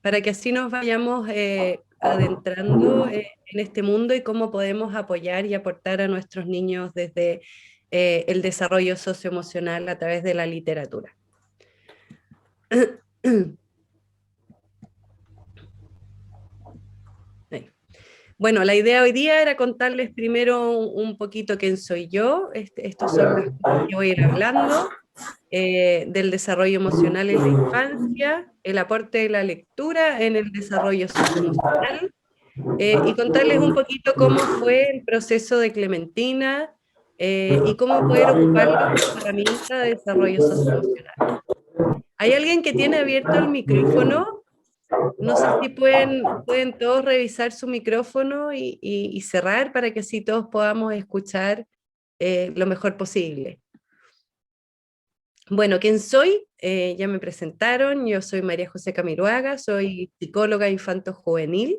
para que así nos vayamos adentrando en este mundo y cómo podemos apoyar y aportar a nuestros niños desde el desarrollo socioemocional a través de la literatura. Bueno, la idea hoy día era contarles primero un poquito quién soy yo. Estos son las cosas que voy a ir hablando, del desarrollo emocional en la infancia, el aporte de la lectura en el desarrollo socioemocional, y contarles un poquito cómo fue el proceso de Clementina y cómo poder ocuparlo como herramienta de desarrollo socioemocional. ¿Hay alguien que tiene abierto el micrófono? No sé si pueden todos revisar su micrófono y cerrar para que así todos podamos escuchar lo mejor posible. Bueno, ¿quién soy? Ya me presentaron, yo soy María José Camiroaga, soy psicóloga infanto-juvenil,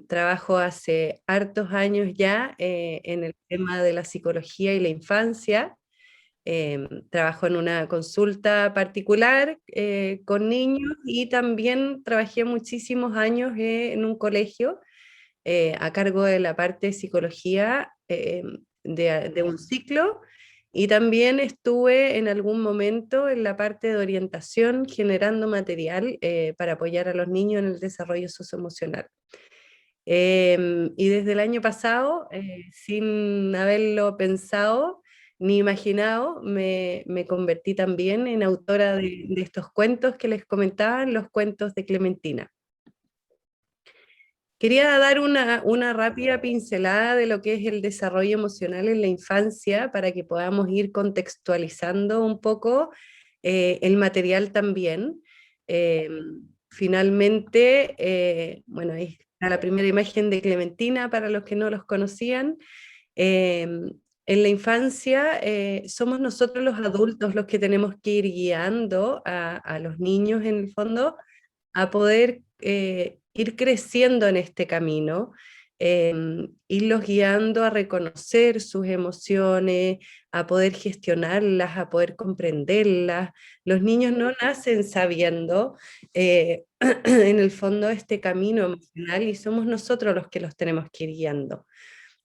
trabajo hace hartos años ya en el tema de la psicología y la infancia. Trabajo en una consulta particular con niños y también trabajé muchísimos años en un colegio a cargo de la parte de psicología de un ciclo, y también estuve en algún momento en la parte de orientación generando material para apoyar a los niños en el desarrollo socioemocional. Y desde el año pasado, sin haberlo pensado ni imaginado, me convertí también en autora de estos cuentos que les comentaba, los cuentos de Clementina. Quería dar una rápida pincelada de lo que es el desarrollo emocional en la infancia para que podamos ir contextualizando un poco el material también. Eh, Finalmente, bueno, ahí está la primera imagen de Clementina para los que no los conocían. Eh, en la infancia somos nosotros los adultos los que tenemos que ir guiando a los niños en el fondo a poder ir creciendo en este camino, irlos guiando a reconocer sus emociones, a poder gestionarlas, a poder comprenderlas. Los niños no nacen sabiendo, en el fondo, este camino emocional, y somos nosotros los que los tenemos que ir guiando.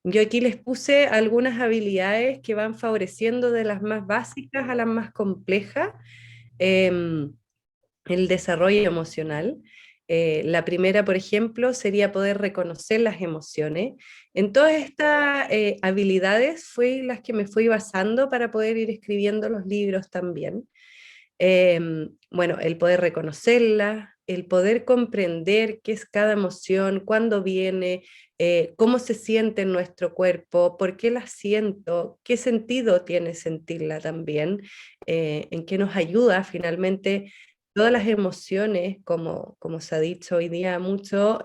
Yo aquí les puse algunas habilidades que van favoreciendo de las más básicas a las más complejas. em, el desarrollo emocional. La primera, por ejemplo, sería poder reconocer las emociones. En todas estas habilidades fue las que me fui basando para poder ir escribiendo los libros también. Bueno, el poder reconocerla, el poder comprender qué es cada emoción, cuándo viene, cómo se siente en nuestro cuerpo, por qué la siento, qué sentido tiene sentirla también, en qué nos ayuda finalmente. Todas las emociones, como se ha dicho hoy día mucho,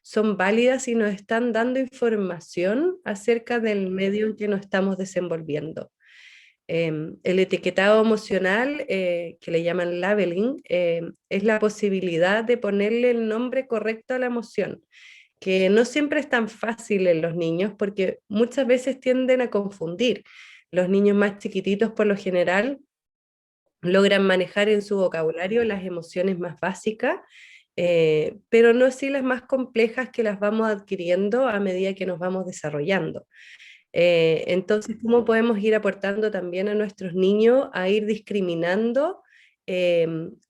son válidas y nos están dando información acerca del medio en que nos estamos desenvolviendo. El etiquetado emocional, que le llaman labeling, es la posibilidad de ponerle el nombre correcto a la emoción, que no siempre es tan fácil en los niños porque muchas veces tienden a confundir. Los niños más chiquititos por lo general logran manejar en su vocabulario las emociones más básicas, pero no así las más complejas que las vamos adquiriendo a medida que nos vamos desarrollando. Entonces, ¿cómo podemos ir aportando también a nuestros niños a ir discriminando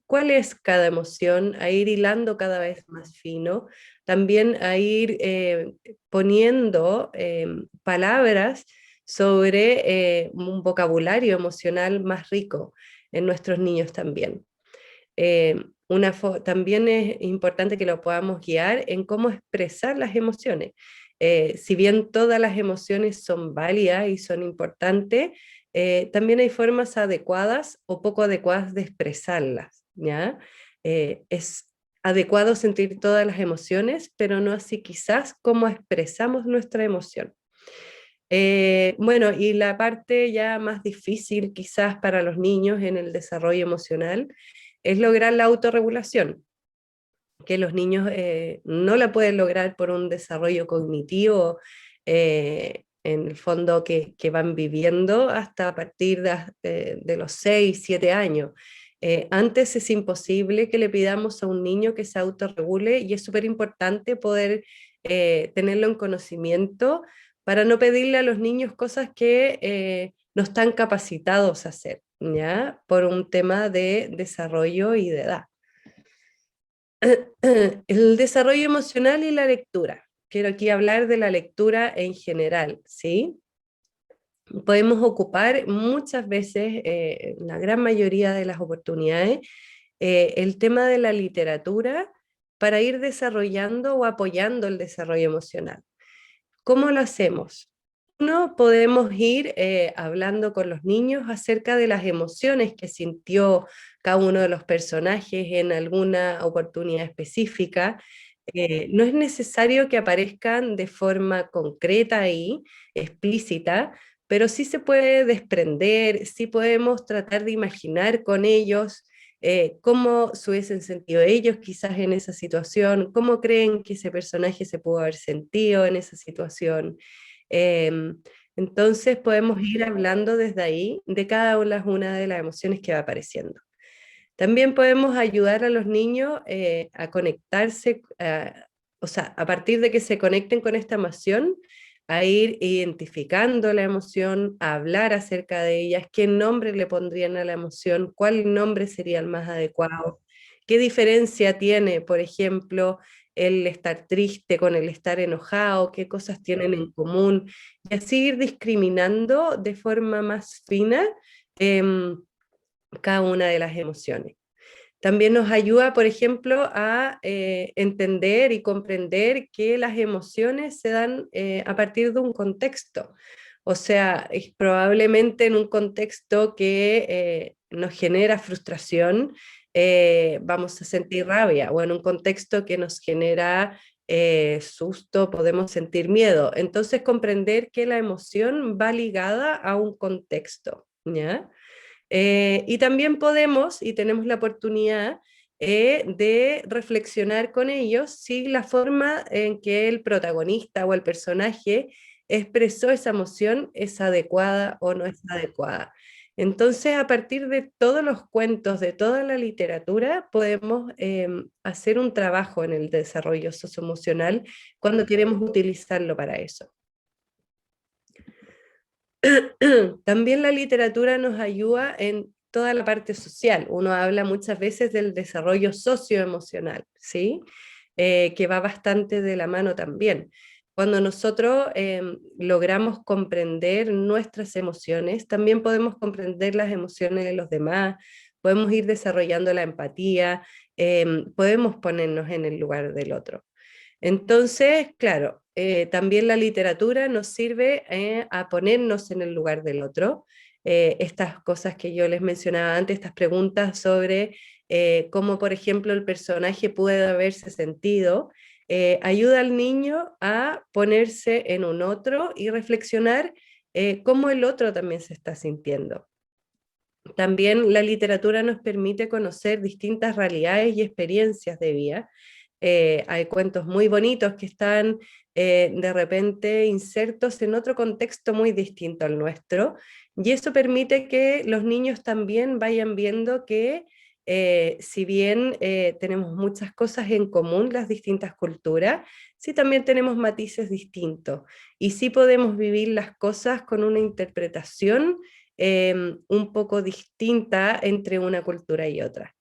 cuál es cada emoción, a ir hilando cada vez más fino, también a ir poniendo palabras sobre un vocabulario emocional más rico en nuestros niños también? También es importante que lo podamos guiar en cómo expresar las emociones. Si bien todas las emociones son válidas y son importantes, también hay formas adecuadas o poco adecuadas de expresarlas, ¿ya? Es adecuado sentir todas las emociones, pero no así quizás cómo expresamos nuestra emoción. Bueno, y la parte ya más difícil quizás para los niños en el desarrollo emocional es lograr la autorregulación, que los niños no la pueden lograr por un desarrollo cognitivo, en el fondo que van viviendo hasta a partir de los 6 7 años. Antes es imposible que le pidamos a un niño que se autorregule y es súper importante poder tenerlo en conocimiento para no pedirle a los niños cosas que no están capacitados a hacer, ¿ya? Por un tema de desarrollo y de edad. El desarrollo emocional y la lectura. Quiero aquí hablar de la lectura en general, ¿sí? Podemos ocupar muchas veces, la gran mayoría de las oportunidades, el tema de la literatura para ir desarrollando o apoyando el desarrollo emocional. ¿Cómo lo hacemos? Uno, podemos ir hablando con los niños acerca de las emociones que sintió cada uno de los personajes en alguna oportunidad específica. No es necesario que aparezcan de forma concreta y explícita, pero sí se puede desprender, sí podemos tratar de imaginar con ellos cómo se hubiesen sentido ellos quizás en esa situación, cómo creen que ese personaje se pudo haber sentido en esa situación. Entonces podemos ir hablando desde ahí de cada una de las emociones que va apareciendo. También podemos ayudar a los niños a conectarse, o sea, a partir de que se conecten con esta emoción, a ir identificando la emoción, a hablar acerca de ellas, qué nombre le pondrían a la emoción, cuál nombre sería el más adecuado, qué diferencia tiene, por ejemplo, el estar triste con el estar enojado, qué cosas tienen en común, y así ir discriminando de forma más fina cada una de las emociones. También nos ayuda, por ejemplo, a entender y comprender que las emociones se dan a partir de un contexto. O sea, es probablemente en un contexto que nos genera frustración, vamos a sentir rabia, o en un contexto que nos genera susto, podemos sentir miedo. Entonces, comprender que la emoción va ligada a un contexto, ¿ya? Y también podemos y tenemos la oportunidad de reflexionar con ellos si la forma en que el protagonista o el personaje expresó esa emoción es adecuada o no es adecuada. Entonces, a partir de todos los cuentos, de toda la literatura, podemos hacer un trabajo en el desarrollo socioemocional cuando queremos utilizarlo para eso. También la literatura nos ayuda en toda la parte social. Uno habla muchas veces del desarrollo socioemocional, ¿sí? Que va bastante de la mano también. Cuando nosotros logramos comprender nuestras emociones, también podemos comprender las emociones de los demás, podemos ir desarrollando la empatía, podemos ponernos en el lugar del otro. Entonces, claro, también la literatura nos sirve a ponernos en el lugar del otro. Estas cosas que yo les mencionaba antes, estas preguntas sobre cómo, por ejemplo, el personaje puede haberse sentido, ayuda al niño a ponerse en un otro y reflexionar cómo el otro también se está sintiendo. También la literatura nos permite conocer distintas realidades y experiencias de vida. Hay cuentos muy bonitos que están de repente insertos en otro contexto muy distinto al nuestro, y eso permite que los niños también vayan viendo que si bien tenemos muchas cosas en común las distintas culturas, sí también tenemos matices distintos, y sí podemos vivir las cosas con una interpretación un poco distinta entre una cultura y otra.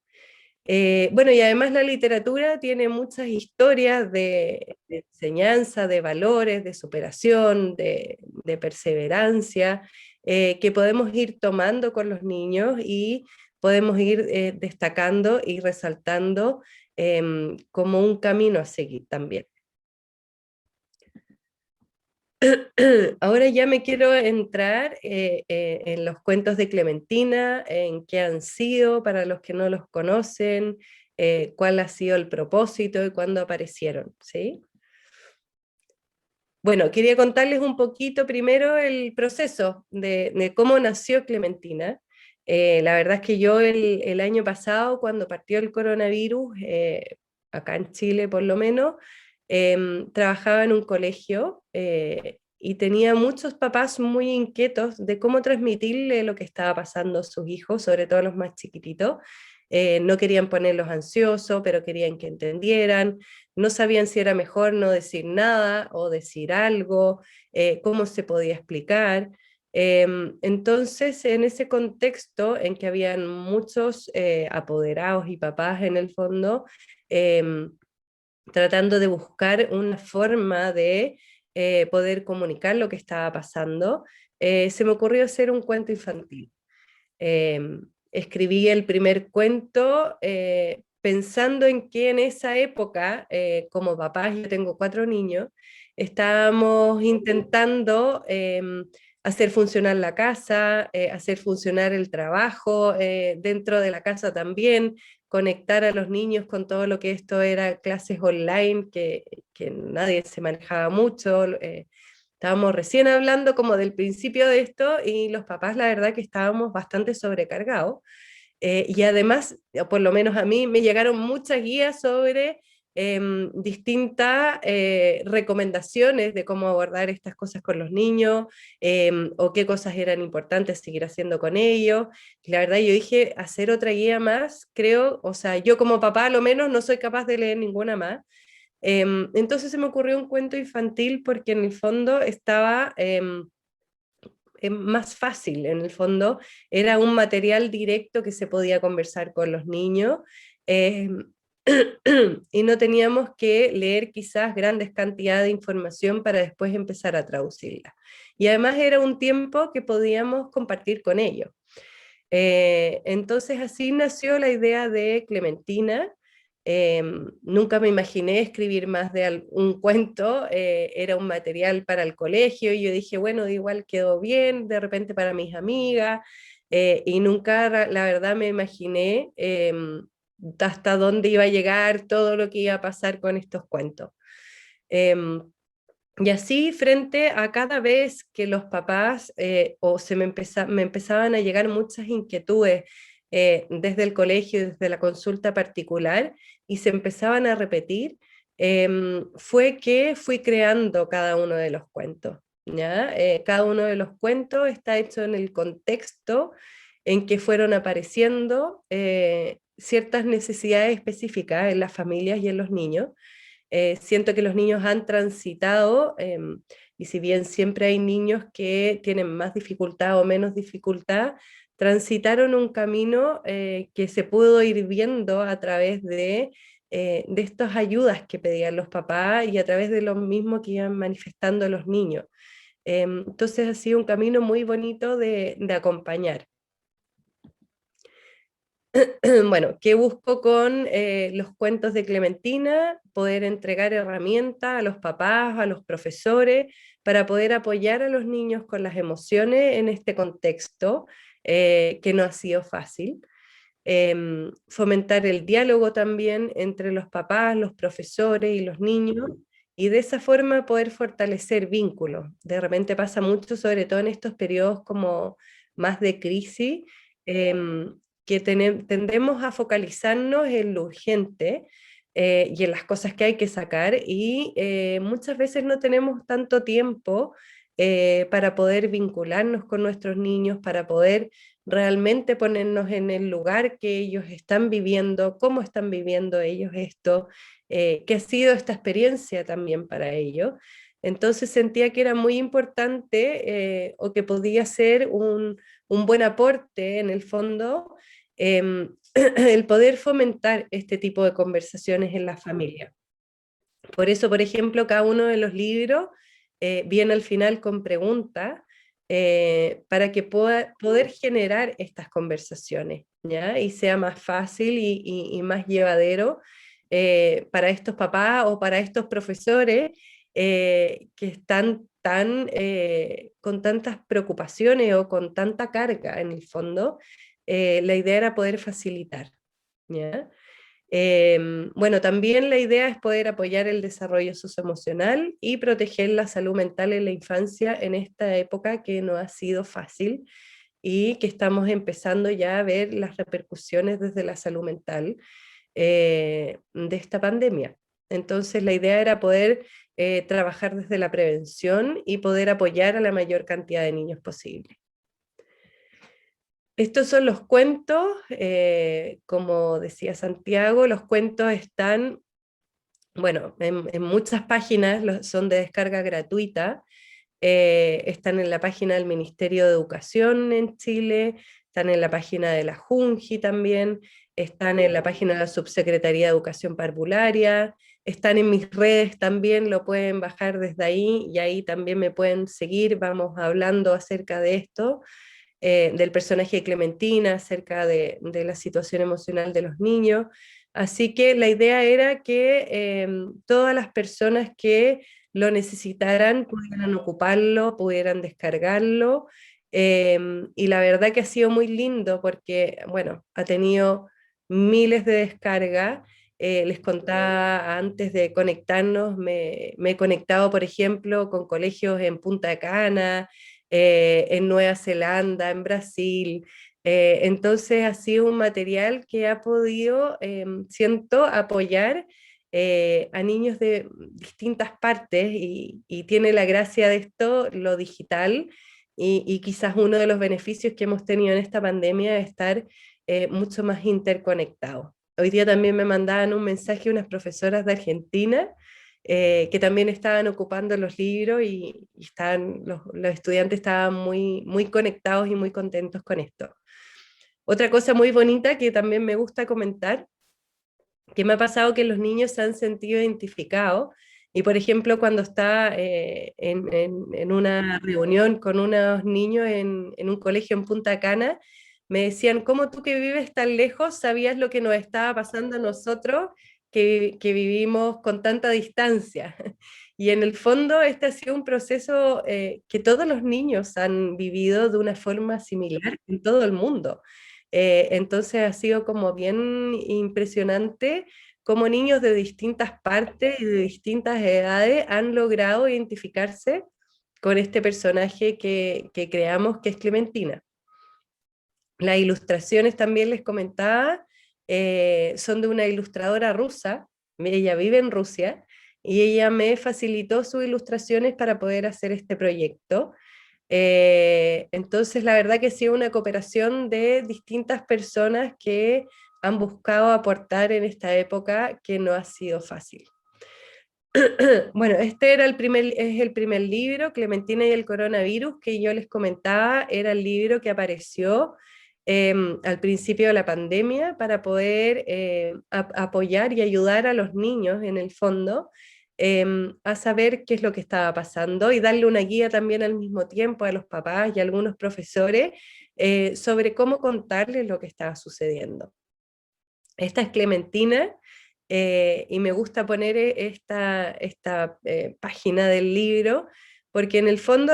Bueno, y además la literatura tiene muchas historias de enseñanza, de valores, de superación, de perseverancia, que podemos ir tomando con los niños y podemos ir destacando y resaltando como un camino a seguir también. Ahora ya me quiero entrar en los cuentos de Clementina, en qué han sido para los que no los conocen, cuál ha sido el propósito y cuándo aparecieron, ¿sí? Bueno, quería contarles un poquito primero el proceso de cómo nació Clementina. La verdad es que yo el año pasado, cuando partió el coronavirus, acá en Chile por lo menos, trabajaba en un colegio y tenía muchos papás muy inquietos de cómo transmitirle lo que estaba pasando a sus hijos, sobre todo a los más chiquititos. No querían ponerlos ansiosos, pero querían que entendieran, no sabían si era mejor no decir nada o decir algo, cómo se podía explicar. Entonces, en ese contexto en que habían muchos apoderados y papás en el fondo, em, tratando de buscar una forma de poder comunicar lo que estaba pasando, se me ocurrió hacer un cuento infantil. Escribí el primer cuento pensando en que en esa época, como papá, yo tengo 4 niños, estábamos intentando hacer funcionar la casa, hacer funcionar el trabajo dentro de la casa también, conectar a los niños con todo lo que esto era clases online, que nadie se manejaba mucho. Estábamos recién hablando como del principio de esto y los papás la verdad que estábamos bastante sobrecargados. Y además, o por lo menos a mí, me llegaron muchas guías sobre distintas recomendaciones de cómo abordar estas cosas con los niños o qué cosas eran importantes seguir haciendo con ellos. Y la verdad yo dije, hacer otra guía más, creo, o sea, yo como papá a lo menos no soy capaz de leer ninguna más. Entonces se me ocurrió un cuento infantil porque en el fondo estaba más fácil, en el fondo era un material directo que se podía conversar con los niños y no teníamos que leer quizás grandes cantidades de información para después empezar a traducirla. Y además era un tiempo que podíamos compartir con ellos. Entonces así nació la idea de Clementina. Nunca me imaginé escribir más de un cuento, era un material para el colegio y yo dije, bueno, igual quedó bien, de repente para mis amigas, y nunca la verdad me imaginé hasta dónde iba a llegar todo lo que iba a pasar con estos cuentos. Em, y así, frente a cada vez que los papás o me empezaban a llegar muchas inquietudes desde el colegio, desde la consulta particular, y se empezaban a repetir, fue que fui creando cada uno de los cuentos. ¿Ya? Cada uno de los cuentos está hecho en el contexto en que fueron apareciendo ciertas necesidades específicas en las familias y en los niños. Siento que los niños han transitado, y si bien siempre hay niños que tienen más dificultad o menos dificultad, transitaron un camino que se pudo ir viendo a través de estas ayudas que pedían los papás y a través de lo mismo que iban manifestando los niños. Entonces ha sido un camino muy bonito de acompañar. Bueno, ¿qué busco con los cuentos de Clementina? Poder entregar herramientas a los papás, a los profesores, para poder apoyar a los niños con las emociones en este contexto que no ha sido fácil. Fomentar el diálogo también entre los papás, los profesores y los niños, y de esa forma poder fortalecer vínculos. De repente pasa mucho, sobre todo en estos periodos como más de crisis, que tendemos a focalizarnos en lo urgente y en las cosas que hay que sacar, y muchas veces no tenemos tanto tiempo para poder vincularnos con nuestros niños, para poder realmente ponernos en el lugar que ellos están viviendo, cómo están viviendo ellos esto, qué ha sido esta experiencia también para ellos. Entonces sentía que era muy importante o que podía ser un buen aporte en el fondo el poder fomentar este tipo de conversaciones en la familia. Por eso, por ejemplo, cada uno de los libros viene al final con preguntas para que pueda poder generar estas conversaciones, ¿ya? Y sea más fácil y más llevadero para estos papás o para estos profesores que están con tantas preocupaciones o con tanta carga en el fondo. La idea era poder facilitar, ¿ya? Bueno, también la idea es poder apoyar el desarrollo socioemocional y proteger la salud mental en la infancia en esta época que no ha sido fácil y que estamos empezando ya a ver las repercusiones desde la salud mental de esta pandemia. Entonces la idea era poder trabajar desde la prevención y poder apoyar a la mayor cantidad de niños posible. Estos son los cuentos, como decía Santiago, los cuentos están, bueno, en muchas páginas, son de descarga gratuita, están en la página del Ministerio de Educación en Chile, están en la página de la Junji también, están en la página de la Subsecretaría de Educación Parvularia, están en mis redes también, lo pueden bajar desde ahí y ahí también me pueden seguir, vamos hablando acerca de esto, del personaje de Clementina, acerca de la situación emocional de los niños. Así que la idea era que todas las personas que lo necesitaran pudieran ocuparlo, pudieran descargarlo. Y la verdad que ha sido muy lindo porque, bueno, ha tenido miles de descargas. Les contaba antes de conectarnos, me he conectado, por ejemplo, con colegios en Punta Cana, en Nueva Zelanda, en Brasil. Entonces ha sido un material que ha podido, siento, apoyar a niños de distintas partes y tiene la gracia de esto, lo digital, y quizás uno de los beneficios que hemos tenido en esta pandemia es estar mucho más interconectados. Hoy día también me mandaban un mensaje unas profesoras de Argentina que también estaban ocupando los libros y estaban, los estudiantes estaban muy, muy conectados y muy contentos con esto. Otra cosa muy bonita que también me gusta comentar, que me ha pasado que los niños se han sentido identificados y por ejemplo cuando está en una reunión con unos niños en un colegio en Punta Cana, me decían, ¿cómo tú que vives tan lejos sabías lo que nos estaba pasando a nosotros que vivimos con tanta distancia? Y en el fondo este ha sido un proceso que todos los niños han vivido de una forma similar en todo el mundo. Entonces ha sido como bien impresionante cómo niños de distintas partes y de distintas edades han logrado identificarse con este personaje que creamos, que es Clementina. Las ilustraciones también les comentaba, son de una ilustradora rusa, ella vive en Rusia, y ella me facilitó sus ilustraciones para poder hacer este proyecto. Entonces, la verdad que ha sido una cooperación de distintas personas que han buscado aportar en esta época que no ha sido fácil. Bueno, este era es el primer libro, Clementina y el coronavirus, que yo les comentaba, era el libro que apareció al principio de la pandemia para poder apoyar y ayudar a los niños en el fondo a saber qué es lo que estaba pasando y darle una guía también al mismo tiempo a los papás y a algunos profesores sobre cómo contarles lo que estaba sucediendo. Esta es Clementina y me gusta poner esta página del libro porque en el fondo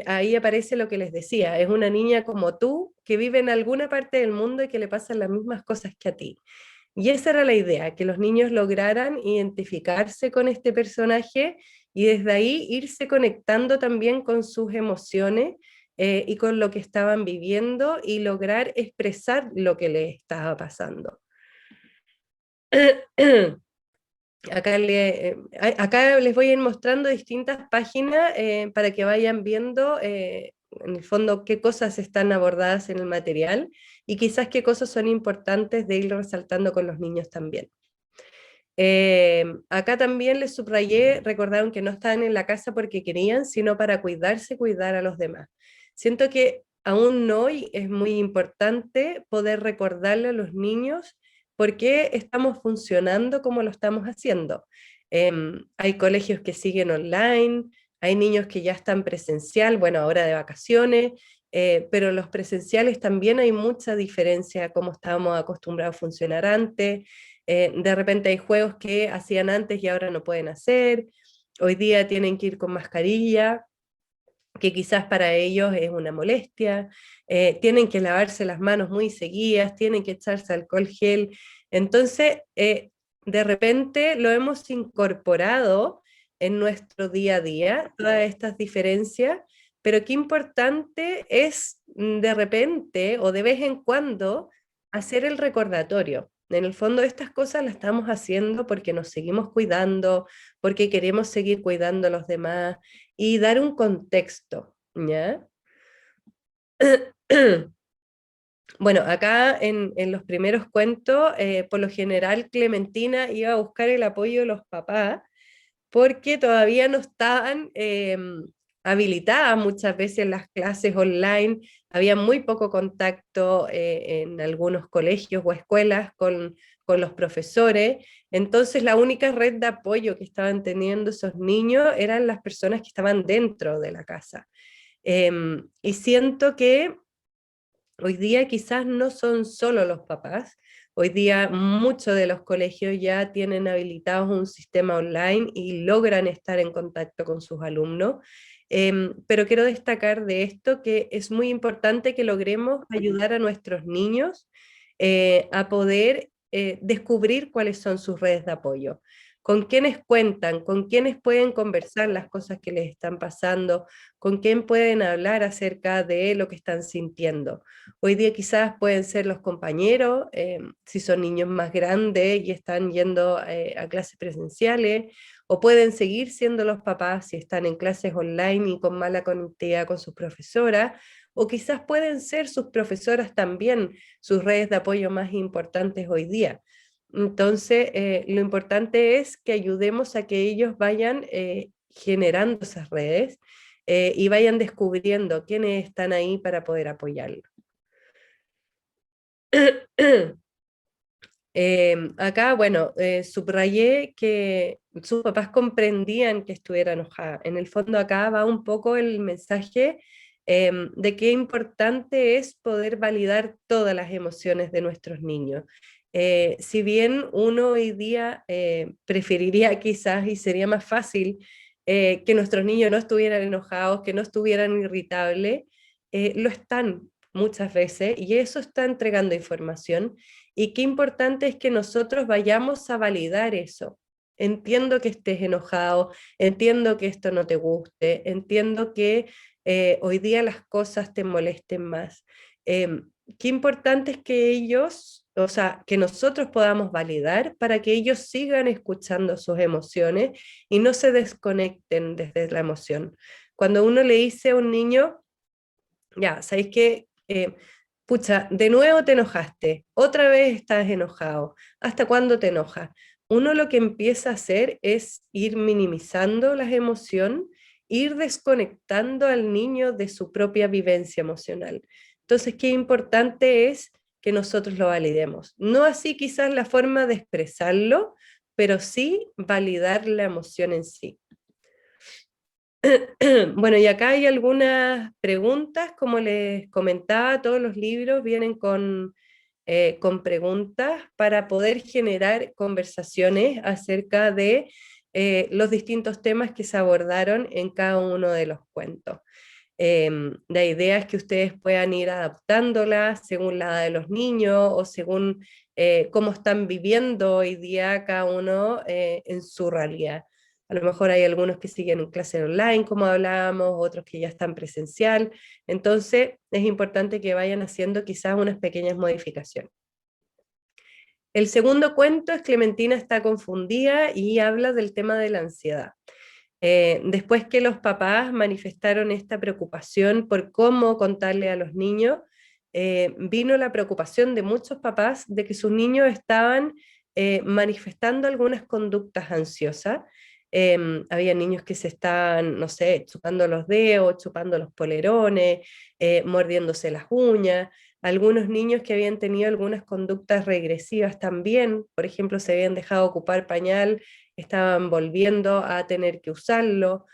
ahí aparece lo que les decía, es una niña como tú que vive en alguna parte del mundo y que le pasan las mismas cosas que a ti. Y esa era la idea, que los niños lograran identificarse con este personaje y desde ahí irse conectando también con sus emociones y con lo que estaban viviendo y lograr expresar lo que les estaba pasando. Acá les voy a ir mostrando distintas páginas para que vayan viendo en el fondo qué cosas están abordadas en el material y quizás qué cosas son importantes de ir resaltando con los niños también. Acá también les subrayé, recordaron que no estaban en la casa porque querían, sino para cuidarse, cuidar a los demás. Siento que aún hoy es muy importante poder recordarle a los niños por qué estamos funcionando como lo estamos haciendo. Hay colegios que siguen online, hay niños que ya están presencial, bueno, ahora de vacaciones, pero los presenciales también hay mucha diferencia a cómo estábamos acostumbrados a funcionar antes. De repente hay juegos que hacían antes y ahora no pueden hacer. Hoy día tienen que ir con mascarilla, que quizás para ellos es una molestia. Tienen que lavarse las manos muy seguidas, tienen que echarse alcohol gel. Entonces, de repente lo hemos incorporado en nuestro día a día, todas estas diferencias, pero qué importante es de repente o de vez en cuando hacer el recordatorio En el fondo estas cosas las estamos haciendo porque nos seguimos cuidando, porque queremos seguir cuidando a los demás y dar un contexto, ¿ya? Bueno, acá en los primeros cuentos, por lo general Clementina iba a buscar el apoyo de los papás porque todavía no estaban habilitadas muchas veces las clases online, había muy poco contacto en algunos colegios o escuelas con los profesores, entonces la única red de apoyo que estaban teniendo esos niños eran las personas que estaban dentro de la casa. Y siento que hoy día quizás no son solo los papás, hoy día muchos de los colegios ya tienen habilitados un sistema online y logran estar en contacto con sus alumnos. Pero quiero destacar de esto que es muy importante que logremos ayudar a nuestros niños a poder descubrir cuáles son sus redes de apoyo, con quiénes cuentan, con quiénes pueden conversar las cosas que les están pasando, con quién pueden hablar acerca de lo que están sintiendo. Hoy día quizás pueden ser los compañeros, si son niños más grandes y están yendo a clases presenciales, o pueden seguir siendo los papás si están en clases online y con mala conectividad con sus profesoras, o quizás pueden ser sus profesoras también, sus redes de apoyo más importantes hoy día. Entonces, lo importante es que ayudemos a que ellos vayan generando esas redes y vayan descubriendo quiénes están ahí para poder apoyarlos. Acá, bueno, subrayé que sus papás comprendían que estuviera enojada. En el fondo acá va un poco el mensaje de qué importante es poder validar todas las emociones de nuestros niños. Si bien uno hoy día preferiría quizás y sería más fácil que nuestros niños no estuvieran enojados, que no estuvieran irritables, lo están muchas veces y eso está entregando información y qué importante es que nosotros vayamos a validar eso. Entiendo que estés enojado, entiendo que esto no te guste, entiendo que hoy día las cosas te molesten más. Qué importante es que ellos, o sea, que nosotros podamos validar para que ellos sigan escuchando sus emociones y no se desconecten desde la emoción. Cuando uno le dice a un niño, ya, ¿sabéis qué? Pucha, de nuevo te enojaste, otra vez estás enojado, ¿hasta cuándo te enojas? Uno lo que empieza a hacer es ir minimizando las emociones, ir desconectando al niño de su propia vivencia emocional. Entonces, qué importante es que nosotros lo validemos. No así quizás la forma de expresarlo, pero sí validar la emoción en sí. Bueno, y acá hay algunas preguntas, como les comentaba, todos los libros vienen con preguntas para poder generar conversaciones acerca de los distintos temas que se abordaron en cada uno de los cuentos. La idea es que ustedes puedan ir adaptándolas según la edad de los niños o según cómo están viviendo hoy día cada uno en su realidad. A lo mejor hay algunos que siguen en clase online, como hablábamos, otros que ya están presencial. Entonces, es importante que vayan haciendo quizás unas pequeñas modificaciones. El segundo cuento es Clementina está confundida y habla del tema de la ansiedad. Después que los papás manifestaron esta preocupación por cómo contarle a los niños, vino la preocupación de muchos papás de que sus niños estaban manifestando algunas conductas ansiosas. Había niños que se estaban, no sé, chupando los dedos, chupando los polerones, mordiéndose las uñas. Algunos niños que habían tenido algunas conductas regresivas también, por ejemplo, se habían dejado ocupar pañal, estaban volviendo a tener que usarlo.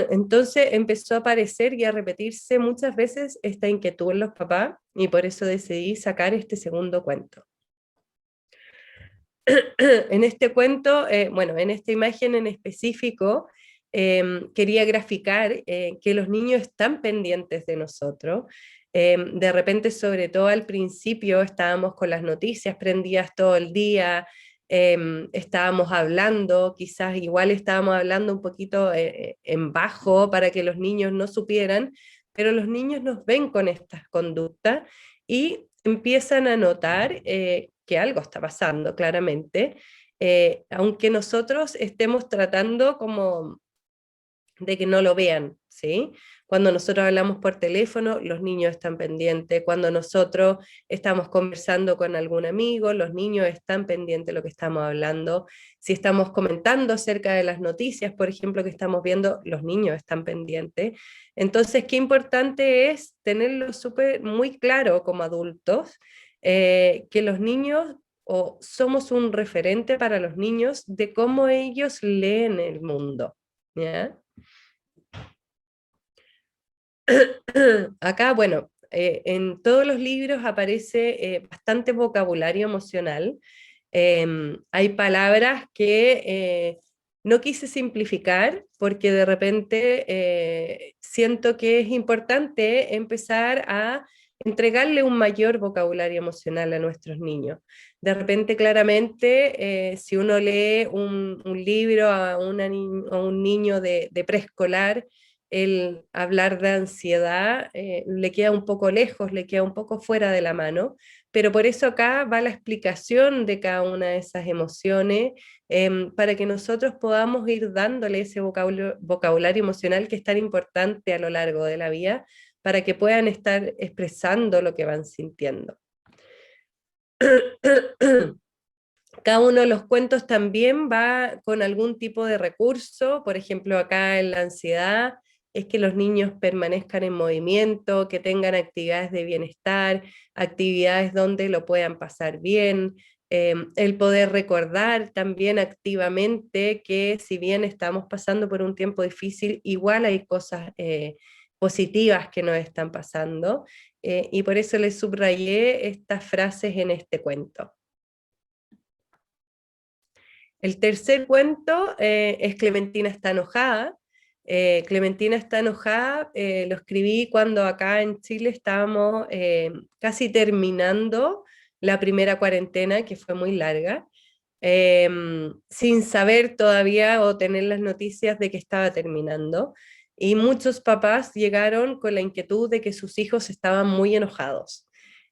Entonces empezó a aparecer y a repetirse muchas veces esta inquietud en los papás y por eso decidí sacar este segundo cuento. En este cuento, bueno, en esta imagen en específico, quería graficar que los niños están pendientes de nosotros. De repente, sobre todo al principio, estábamos con las noticias prendidas todo el día, estábamos hablando, quizás igual estábamos hablando un poquito en bajo para que los niños no supieran, pero los niños nos ven con estas conductas y empiezan a notar que algo está pasando, claramente, aunque nosotros estemos tratando como de que no lo vean, ¿sí? Cuando nosotros hablamos por teléfono, los niños están pendientes. Cuando nosotros estamos conversando con algún amigo, los niños están pendientes de lo que estamos hablando. Si estamos comentando acerca de las noticias, por ejemplo, que estamos viendo, los niños están pendientes. Entonces, qué importante es tenerlo súper muy claro como adultos, que los niños o somos un referente para los niños de cómo ellos leen el mundo, ¿ya? Acá, bueno, en todos los libros aparece bastante vocabulario emocional. Hay palabras que no quise simplificar porque de repente siento que es importante empezar a entregarle un mayor vocabulario emocional a nuestros niños. De repente, claramente, si uno lee un libro a un niño de preescolar, el hablar de ansiedad le queda un poco lejos, le queda un poco fuera de la mano, pero por eso acá va la explicación de cada una de esas emociones, para que nosotros podamos ir dándole ese vocabulario emocional que es tan importante a lo largo de la vida, para que puedan estar expresando lo que van sintiendo. Cada uno de los cuentos también va con algún tipo de recurso, por ejemplo, acá en la ansiedad es que los niños permanezcan en movimiento, que tengan actividades de bienestar, actividades donde lo puedan pasar bien, el poder recordar también activamente que si bien estamos pasando por un tiempo difícil, igual hay cosas positivas que nos están pasando, y por eso les subrayé estas frases en este cuento. El tercer cuento es Clementina está enojada. Clementina está enojada, lo escribí cuando acá en Chile estábamos casi terminando la primera cuarentena, que fue muy larga, sin saber todavía o tener las noticias de que estaba terminando. Y muchos papás llegaron con la inquietud de que sus hijos estaban muy enojados.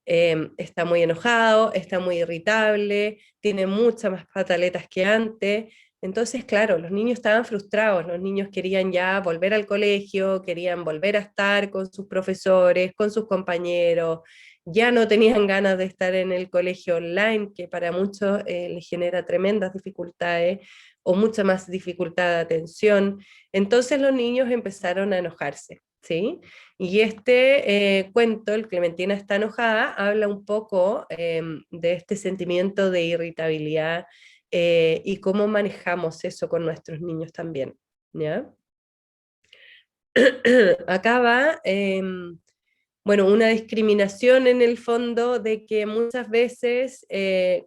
Está muy enojado, está muy irritable, tiene muchas más pataletas que antes. Entonces, claro, los niños estaban frustrados, los niños querían ya volver al colegio, querían volver a estar con sus profesores, con sus compañeros, ya no tenían ganas de estar en el colegio online, que para muchos les genera tremendas dificultades o mucha más dificultad de atención. Entonces los niños empezaron a enojarse, ¿sí? Y este cuento, el Clementina está enojada, habla un poco de este sentimiento de irritabilidad y cómo manejamos eso con nuestros niños también, ¿ya? Acá va, bueno, una discriminación en el fondo de que muchas veces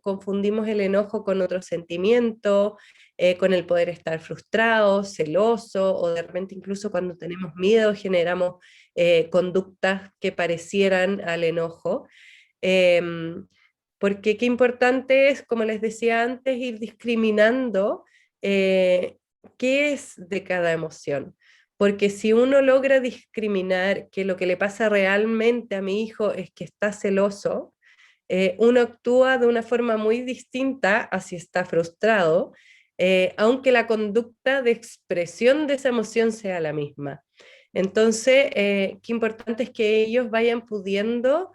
confundimos el enojo con otro sentimiento, con el poder estar frustrado, celoso, o de repente incluso cuando tenemos miedo generamos conductas que parecieran al enojo. Em, Porque qué importante es, como les decía antes, ir discriminando qué es de cada emoción. Porque si uno logra discriminar que lo que le pasa realmente a mi hijo es que está celoso, uno actúa de una forma muy distinta a si está frustrado, aunque la conducta de expresión de esa emoción sea la misma. Entonces, qué importante es que ellos vayan pudiendo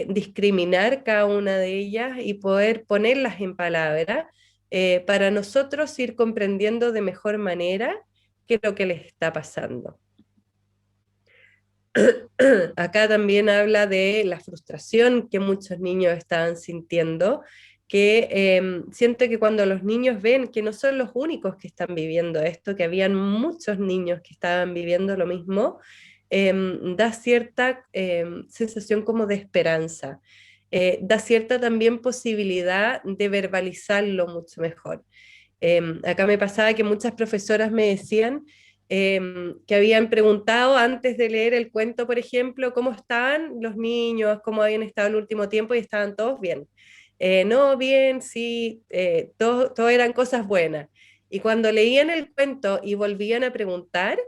discriminar cada una de ellas y poder ponerlas en palabras para nosotros ir comprendiendo de mejor manera qué es lo que les está pasando. Acá también habla de la frustración que muchos niños estaban sintiendo, que siento que cuando los niños ven que no son los únicos que están viviendo esto, que habían muchos niños que estaban viviendo lo mismo, da cierta sensación como de esperanza, da cierta también posibilidad de verbalizarlo mucho mejor. Acá me pasaba que muchas profesoras me decían que habían preguntado antes de leer el cuento, por ejemplo, cómo estaban los niños, cómo habían estado el último tiempo y estaban todos bien. No, bien, sí, todo eran cosas buenas. Y cuando leían el cuento y volvían a preguntar,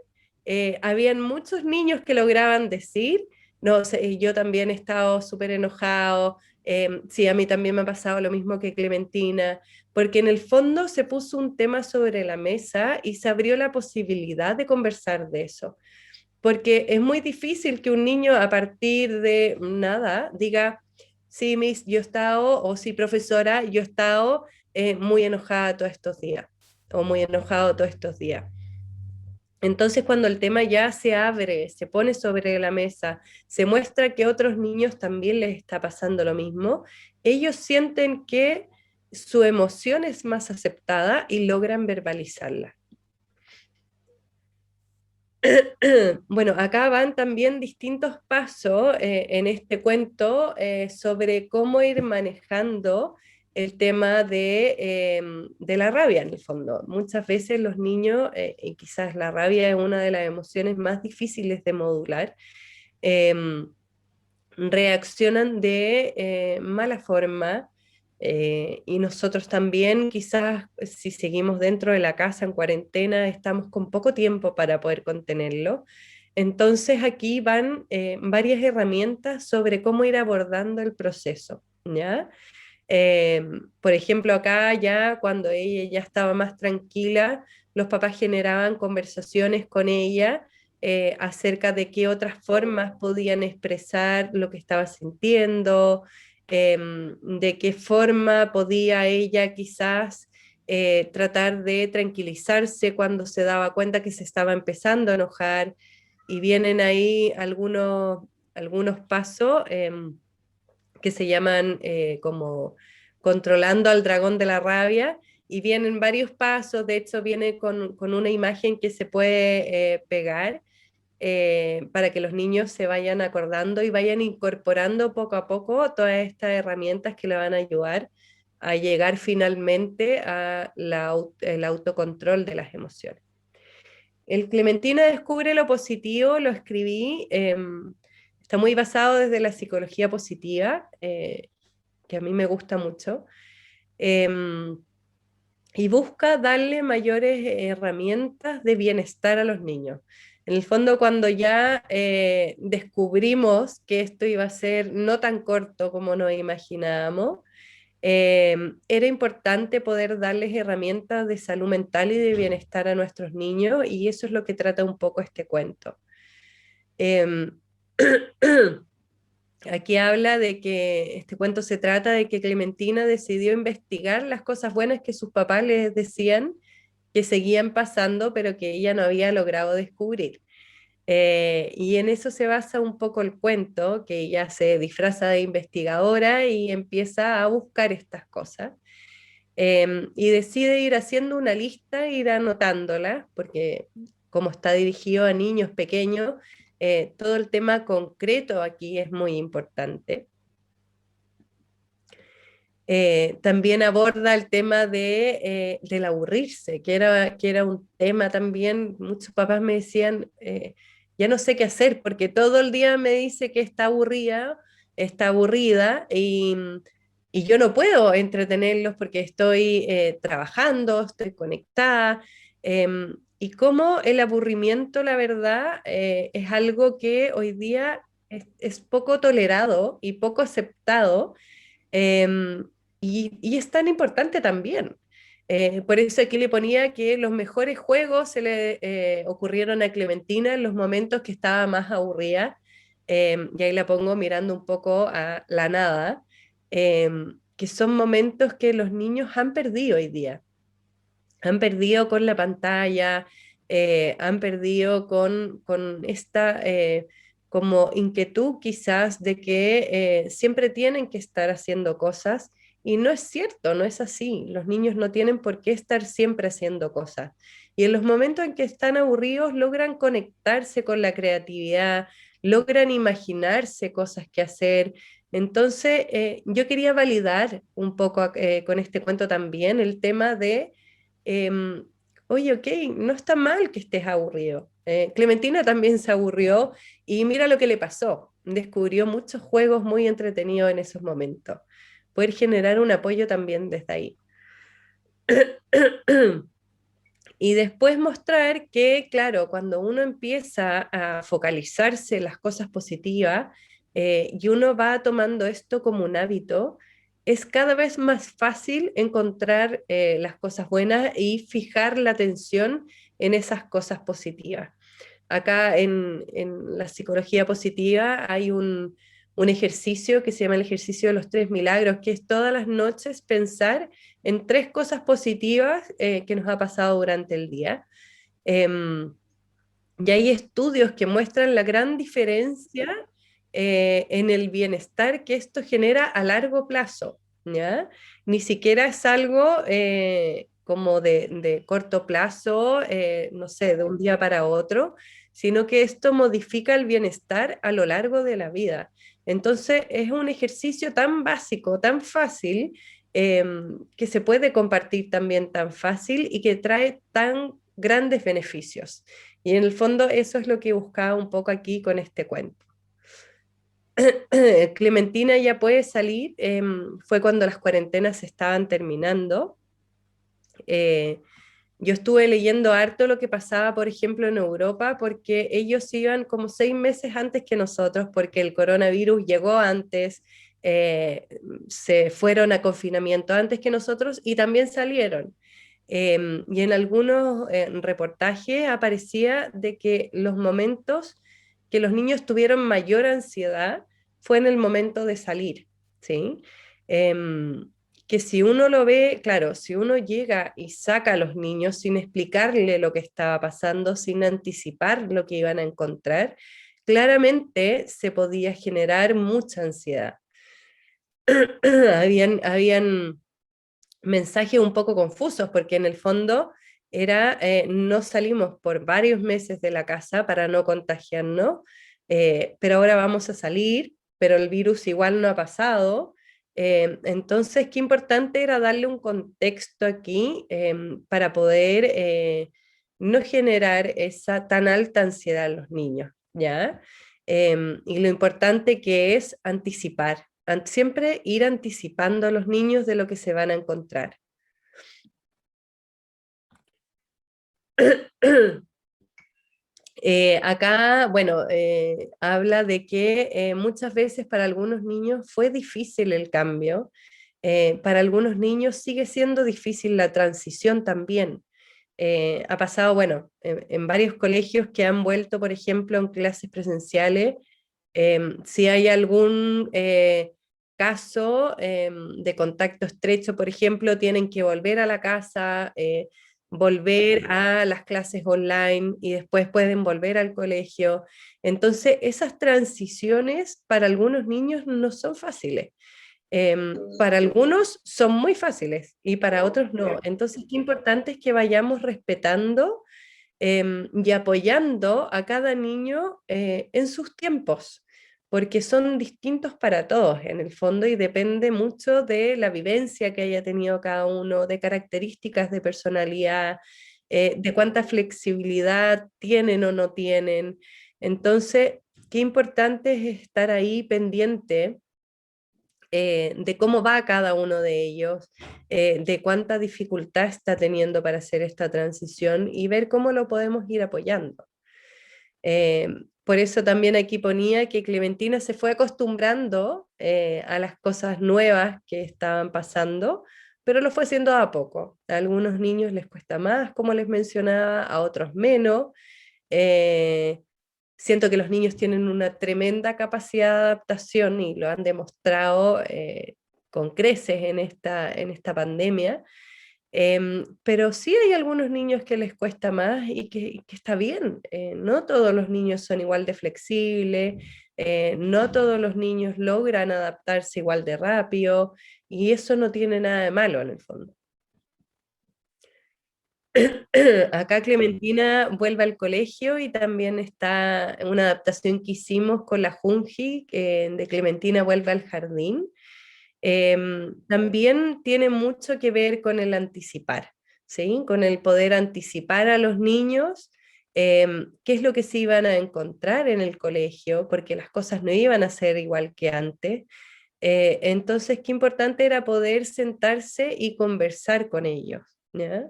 habían muchos niños que lograban decir no sé, yo también he estado súper enojado, sí, a mí también me ha pasado lo mismo que Clementina, porque en el fondo se puso un tema sobre la mesa y se abrió la posibilidad de conversar de eso, porque es muy difícil que un niño a partir de nada diga, sí, Miss, yo he estado, o sí, profesora, yo he estado muy enojada todos estos días, o muy enojado todos estos días. Entonces, cuando el tema ya se abre, se pone sobre la mesa, se muestra que a otros niños también les está pasando lo mismo, ellos sienten que su emoción es más aceptada y logran verbalizarla. Bueno, acá van también distintos pasos en este cuento sobre cómo ir manejando el tema de la rabia, en el fondo. Muchas veces los niños, y quizás la rabia es una de las emociones más difíciles de modular, em, reaccionan de mala forma, y nosotros también quizás si seguimos dentro de la casa en cuarentena estamos con poco tiempo para poder contenerlo. Entonces aquí van varias herramientas sobre cómo ir abordando el proceso, ¿ya? Por ejemplo, acá ya cuando ella ya estaba más tranquila, los papás generaban conversaciones con ella acerca de qué otras formas podían expresar lo que estaba sintiendo, de qué forma podía ella quizás tratar de tranquilizarse cuando se daba cuenta que se estaba empezando a enojar. Y vienen ahí algunos pasos. Que se llaman como controlando al dragón de la rabia, y vienen varios pasos, de hecho viene con una imagen que se puede pegar para que los niños se vayan acordando y vayan incorporando poco a poco todas estas herramientas que le van a ayudar a llegar finalmente a el autocontrol de las emociones. El Clementina descubre lo positivo, lo escribí, está muy basado desde la psicología positiva, que a mí me gusta mucho, eh, y busca darle mayores herramientas de bienestar a los niños. En el fondo, cuando ya descubrimos que esto iba a ser no tan corto como nos imaginábamos, era importante poder darles herramientas de salud mental y de bienestar a nuestros niños, y eso es lo que trata un poco este cuento. Eh, Aquí habla de que este cuento se trata de que Clementina decidió investigar las cosas buenas que sus papás les decían que seguían pasando, pero que ella no había logrado descubrir. Y en eso se basa un poco el cuento, que ella se disfraza de investigadora y empieza a buscar estas cosas. Y decide ir haciendo una lista, ir anotándola, porque como está dirigido a niños pequeños, todo el tema concreto aquí es muy importante. También aborda el tema del aburrirse, que era un tema también, muchos papás me decían, ya no sé qué hacer, porque todo el día me dice que está aburrida, y yo no puedo entretenerlos porque estoy trabajando, estoy conectada, y cómo el aburrimiento, la verdad, es algo que hoy día es poco tolerado y poco aceptado. Em, y es tan importante también. Por eso aquí le ponía que los mejores juegos se le ocurrieron a Clementina en los momentos que estaba más aburrida, y ahí la pongo mirando un poco a la nada, que son momentos que los niños han perdido hoy día. Han perdido con la pantalla, han perdido con esta como inquietud quizás de que siempre tienen que estar haciendo cosas, y no es cierto, no es así. Los niños no tienen por qué estar siempre haciendo cosas. Y en los momentos en que están aburridos logran conectarse con la creatividad, logran imaginarse cosas que hacer. Entonces, yo quería validar un poco con este cuento también el tema de em, oye, ok, no está mal que estés aburrido. Clementina también se aburrió y mira lo que le pasó. Descubrió muchos juegos muy entretenidos en esos momentos. Poder generar un apoyo también desde ahí. Y después mostrar que, claro, cuando uno empieza a focalizarse en las cosas positivas y uno va tomando esto como un hábito, es cada vez más fácil encontrar las cosas buenas y fijar la atención en esas cosas positivas. Acá en la psicología positiva hay un ejercicio que se llama el ejercicio de los tres milagros, que es todas las noches pensar en tres cosas positivas que nos ha pasado durante el día. Em, y hay estudios que muestran la gran diferencia en el bienestar que esto genera a largo plazo, ¿ya? Ni siquiera es algo como de corto plazo, no sé, de un día para otro, sino que esto modifica el bienestar a lo largo de la vida. Entonces, es un ejercicio tan básico, tan fácil, que se puede compartir también tan fácil y que trae tan grandes beneficios. Y en el fondo eso es lo que buscaba un poco aquí con este cuento. Clementina ya puede salir, fue cuando las cuarentenas estaban terminando. Eh, yo estuve leyendo harto lo que pasaba, por ejemplo, en Europa, porque ellos iban como 6 meses antes que nosotros, porque el coronavirus llegó antes, eh, se fueron a confinamiento antes que nosotros y también salieron. Y en algunos reportajes aparecía de que los momentos que los niños tuvieron mayor ansiedad fue en el momento de salir, ¿sí? Que si uno lo ve, claro, si uno llega y saca a los niños sin explicarle lo que estaba pasando, sin anticipar lo que iban a encontrar, claramente se podía generar mucha ansiedad. Habían mensajes un poco confusos, porque en el fondo era, no salimos por varios meses de la casa para no contagiarnos, pero ahora vamos a salir, pero el virus igual no ha pasado. Entonces, qué importante era darle un contexto aquí para poder no generar esa tan alta ansiedad en los niños, ¿ya? Y lo importante que es anticipar, siempre ir anticipando a los niños de lo que se van a encontrar. Acá, bueno, habla de que muchas veces para algunos niños fue difícil el cambio, para algunos niños sigue siendo difícil la transición también. Ha pasado, bueno, en varios colegios que han vuelto, por ejemplo, en clases presenciales, si hay algún caso de contacto estrecho, por ejemplo, tienen que volver a la casa, volver a las clases online y después pueden volver al colegio. Entonces, esas transiciones para algunos niños no son fáciles. Para algunos son muy fáciles y para otros no. Entonces, qué importante es que vayamos respetando y apoyando a cada niño en sus tiempos, porque son distintos para todos en el fondo y depende mucho de la vivencia que haya tenido cada uno, de características de personalidad, de cuánta flexibilidad tienen o no tienen. Entonces, qué importante es estar ahí pendiente de cómo va cada uno de ellos, de cuánta dificultad está teniendo para hacer esta transición y ver cómo lo podemos ir apoyando. Eh, por eso también aquí ponía que Clementina se fue acostumbrando a las cosas nuevas que estaban pasando, pero lo fue haciendo a poco. A algunos niños les cuesta más, como les mencionaba, a otros menos. Eh, Siento que los niños tienen una tremenda capacidad de adaptación y lo han demostrado con creces en esta pandemia. Pero sí hay algunos niños que les cuesta más y que está bien. No todos los niños son igual de flexibles, no todos los niños logran adaptarse igual de rápido y eso no tiene nada de malo en el fondo. Acá Clementina vuelve al colegio y también está una adaptación que hicimos con la Junji, de Clementina vuelve al jardín. También tiene mucho que ver con el anticipar, ¿sí? Con el poder anticipar a los niños qué es lo que se iban a encontrar en el colegio, porque las cosas no iban a ser igual que antes. Entonces, qué importante era poder sentarse y conversar con ellos, ¿ya?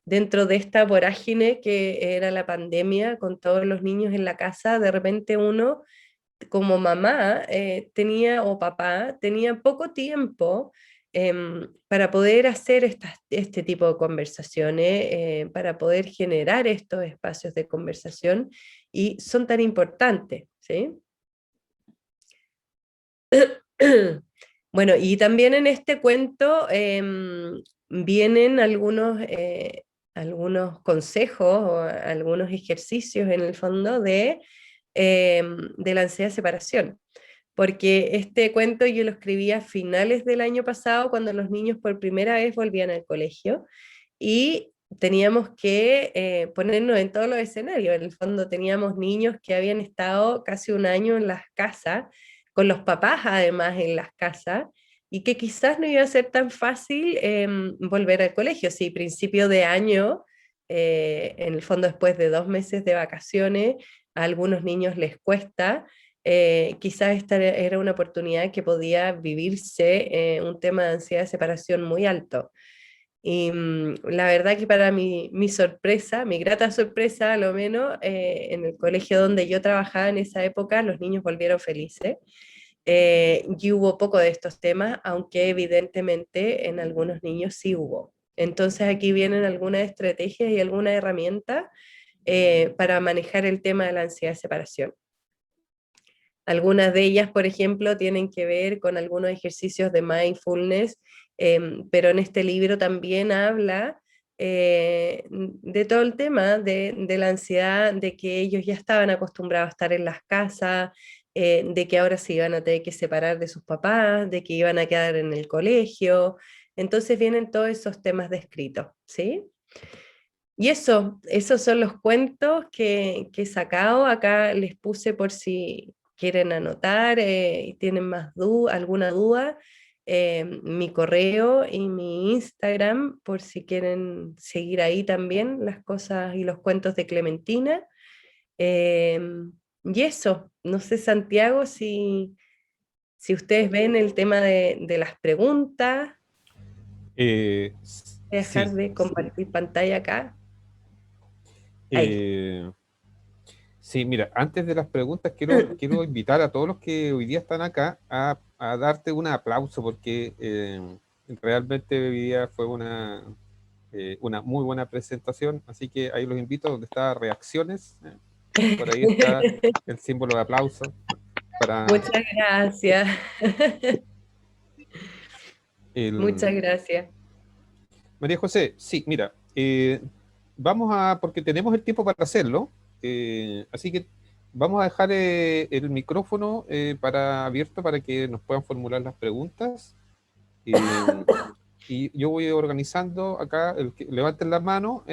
dentro de esta vorágine que era la pandemia, con todos los niños en la casa, de repente uno como mamá tenía, o papá, tenía poco tiempo para poder hacer este tipo de conversaciones, para poder generar estos espacios de conversación, y son tan importantes, ¿sí? Bueno, y también en este cuento vienen algunos consejos o algunos ejercicios en el fondo de la ansiedad de separación, porque este cuento yo lo escribí a finales del año pasado, cuando los niños por primera vez volvían al colegio, y teníamos que ponernos en todos los escenarios. En el fondo teníamos niños que habían estado casi un año en las casas, con los papás además en las casas, y que quizás no iba a ser tan fácil volver al colegio. Sí, principio de año, en el fondo después de 2 meses de vacaciones, a algunos niños les cuesta. Quizás esta era una oportunidad que podía vivirse un tema de ansiedad de separación muy alto. Y la verdad que para mi sorpresa, mi grata sorpresa, a lo menos, en el colegio donde yo trabajaba en esa época, los niños volvieron felices. Y hubo poco de estos temas, aunque evidentemente en algunos niños sí hubo. Entonces aquí vienen algunas estrategias y algunas herramientas para manejar el tema de la ansiedad de separación. Algunas de ellas, por ejemplo, tienen que ver con algunos ejercicios de mindfulness, pero en este libro también habla de todo el tema de la ansiedad, de que ellos ya estaban acostumbrados a estar en las casas, de que ahora se iban a tener que separar de sus papás, de que iban a quedar en el colegio. Entonces vienen todos esos temas descritos, ¿sí? Y esos son los cuentos que he sacado. Acá les puse por si quieren anotar y tienen alguna duda, mi correo y mi Instagram, por si quieren seguir ahí también las cosas y los cuentos de Clementina. Eh, y eso, no sé, Santiago, si ustedes ven el tema de las preguntas, dejar Sí. de compartir pantalla acá. Ahí. Eh, sí, mira, antes de las preguntas, quiero invitar a todos los que hoy día están acá a darte un aplauso, porque realmente hoy día fue una muy buena presentación, así que ahí los invito donde está reacciones, por ahí está el símbolo de aplauso para Muchas gracias. Muchas el... gracias. María José, sí, mira, porque tenemos el tiempo para hacerlo, así que vamos a dejar el micrófono abierto para que nos puedan formular las preguntas. eh, y yo voy organizando acá, el que levanten la mano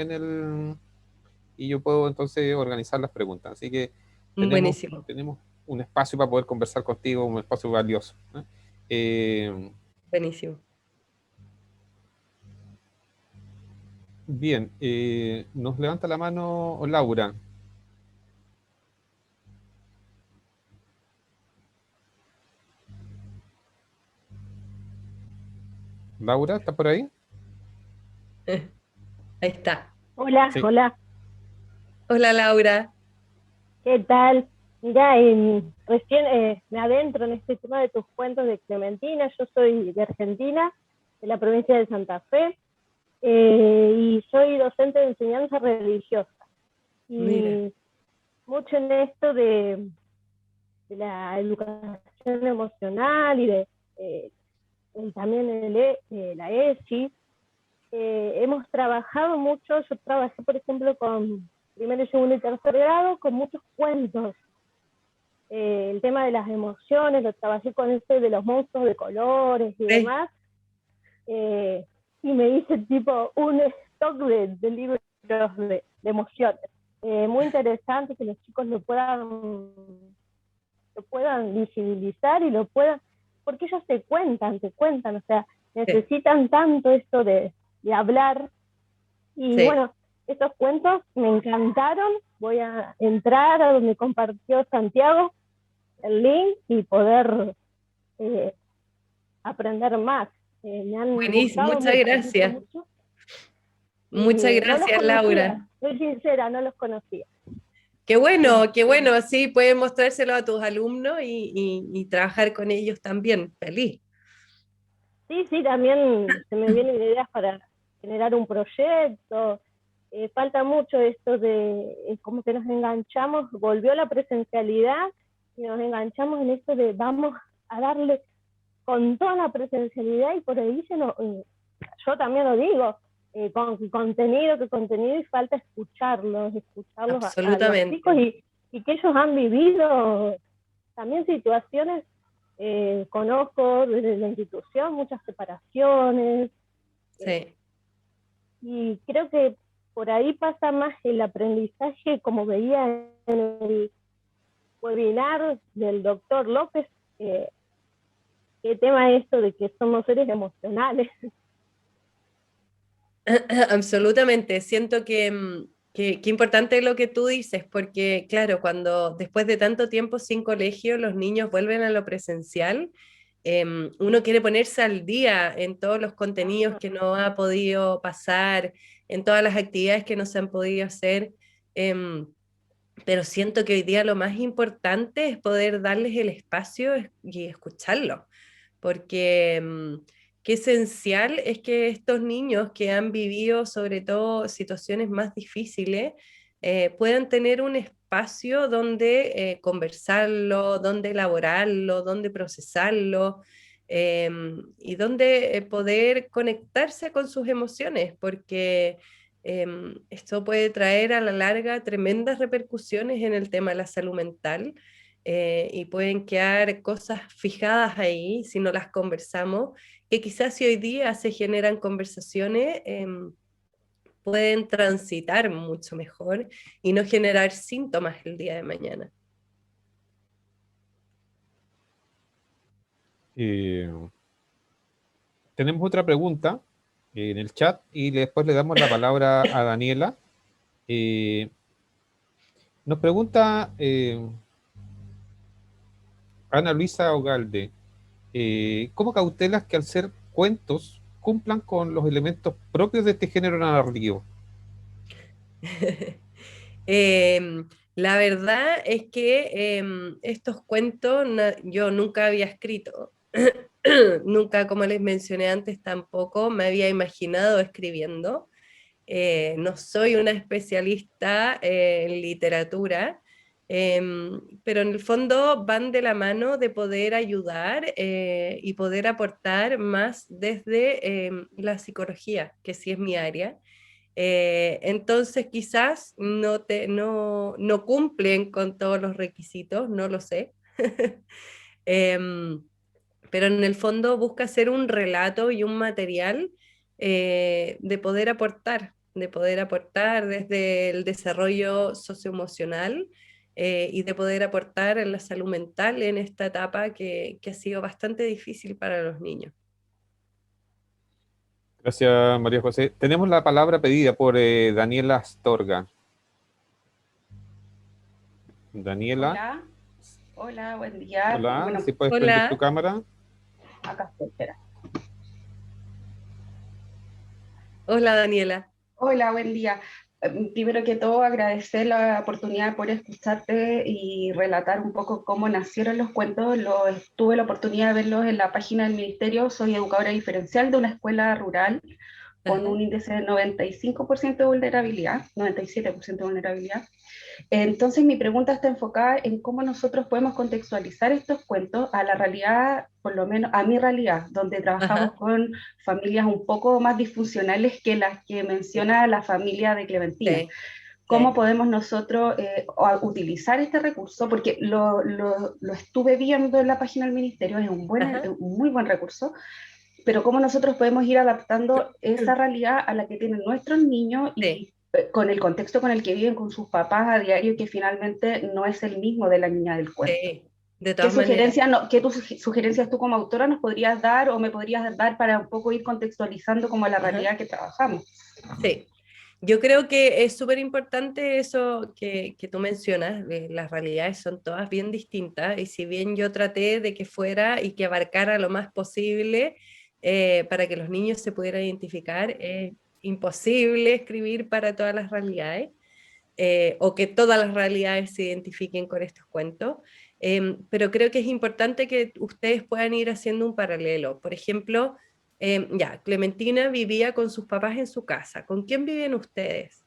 y yo puedo entonces organizar las preguntas. Así que tenemos, Buenísimo, tenemos un espacio para poder conversar contigo, un espacio valioso, ¿eh? Eh, buenísimo. Bien, nos levanta la mano Laura. Laura, ¿está por ahí? Ahí está. Hola, Sí. hola, Hola Laura. ¿qué tal? Mira, recién me adentro en este tema de tus cuentos de Clementina. Yo soy de Argentina, de la provincia de Santa Fe, y soy docente de enseñanza religiosa. Mira, Y mucho en esto de la educación emocional y también la ESI. Hemos trabajado mucho, yo trabajé, por ejemplo, con primero, segundo y tercer grado, con muchos cuentos. El tema de las emociones, lo trabajé con este de los monstruos de colores y sí, demás. Y me hice tipo un stock de libros de emociones. Muy interesante que los chicos lo puedan visibilizar y lo puedan, porque ellos te cuentan, o sea, sí, necesitan tanto esto de hablar. Y sí. bueno, estos cuentos me encantaron. Voy a entrar a donde compartió Santiago el link y poder eh, aprender más. Me han Buenísimo, gustado muchas mucho, mucho, gracias. mucho. Muchas no los gracias, conocía, Laura. soy sincera, no los conocía. Qué bueno, sí, puedes mostrárselo a tus alumnos y trabajar con ellos también, feliz. Sí, también se me vienen ideas para generar un proyecto. Falta mucho esto de como que nos enganchamos, volvió la presencialidad y nos enganchamos en esto de vamos a darle con toda la presencialidad y por ahí yo también lo digo, con contenido y falta escucharlos a los chicos Absolutamente. y que ellos han vivido también situaciones, conozco desde la institución muchas separaciones, Sí. y creo que por ahí pasa más el aprendizaje, como veía en el webinar del doctor López, qué tema es esto de que somos seres emocionales. Absolutamente, siento que importante lo que tú dices, porque claro, cuando después de tanto tiempo sin colegio los niños vuelven a lo presencial, uno quiere ponerse al día en todos los contenidos que no ha podido pasar, en todas las actividades que no se han podido hacer, em, pero siento que hoy día lo más importante es poder darles el espacio y escucharlo, porque qué esencial es que estos niños que han vivido sobre todo situaciones más difíciles puedan tener un espacio donde conversarlo, donde elaborarlo, donde procesarlo y donde poder conectarse con sus emociones, porque esto puede traer a la larga tremendas repercusiones en el tema de la salud mental y pueden quedar cosas fijadas ahí si no las conversamos, que quizás si hoy día se generan conversaciones, pueden transitar mucho mejor y no generar síntomas el día de mañana. Eh, tenemos otra pregunta en el chat y después le damos la palabra a Daniela. Eh, nos pregunta Ana Luisa Ogalde, ¿cómo cautelas que al ser cuentos cumplan con los elementos propios de este género narrativo? La verdad es que estos cuentos yo nunca había escrito, nunca, como les mencioné antes, tampoco me había imaginado escribiendo. No soy una especialista en literatura, pero en el fondo van de la mano de poder ayudar y poder aportar más desde la psicología, que sí es mi área. Entonces quizás no cumplen con todos los requisitos, no lo sé. Em, pero en el fondo busca ser un relato y un material de poder aportar desde el desarrollo socioemocional y de poder aportar en la salud mental en esta etapa que ha sido bastante difícil para los niños. Gracias, María José. Tenemos la palabra pedida por Daniela Astorga. Daniela, Hola, hola, buen día. hola, Bueno, si puedes prender tu Hola, cámara. acá estoy, espera. hola Daniela. Hola, buen día. Primero que todo, agradecer la oportunidad de poder escucharte y relatar un poco cómo nacieron los cuentos. Tuve la oportunidad de verlos en la página del Ministerio. Soy educadora diferencial de una escuela rural con Ajá. un índice de 95% de vulnerabilidad, 97% de vulnerabilidad. Entonces mi pregunta está enfocada en cómo nosotros podemos contextualizar estos cuentos a la realidad, por lo menos a mi realidad, donde trabajamos Ajá. con familias un poco más disfuncionales que las que menciona la familia de Clementina. Sí, ¿Cómo sí. podemos nosotros utilizar este recurso? Porque lo estuve viendo en la página del Ministerio, es Ajá. un muy buen recurso, pero cómo nosotros podemos ir adaptando esa realidad a la que tienen nuestros niños Sí, y con el contexto con el que viven con sus papás a diario, que finalmente no es el mismo de la niña del cuento. sí, de ¿Qué todas maneras. sugerencias tú como autora nos podrías dar o me podrías dar para un poco ir contextualizando como la Ajá. realidad que trabajamos? Sí, yo creo que es súper importante eso que tú mencionas, las realidades son todas bien distintas y si bien yo traté de que fuera y que abarcara lo más posible para que los niños se pudieran identificar, imposible escribir para todas las realidades, o que todas las realidades se identifiquen con estos cuentos, pero creo que es importante que ustedes puedan ir haciendo un paralelo. Por ejemplo, ya, Clementina vivía con sus papás en su casa. ¿Con quién viven ustedes?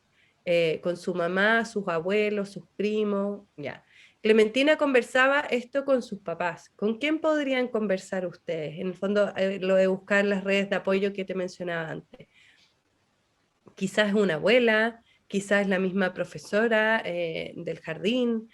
Con su mamá, sus abuelos, sus primos, ya. Clementina conversaba esto con sus papás. ¿Con quién podrían conversar ustedes? En el fondo, lo de buscar las redes de apoyo que te mencionaba antes. Quizás una abuela, quizás la misma profesora del jardín,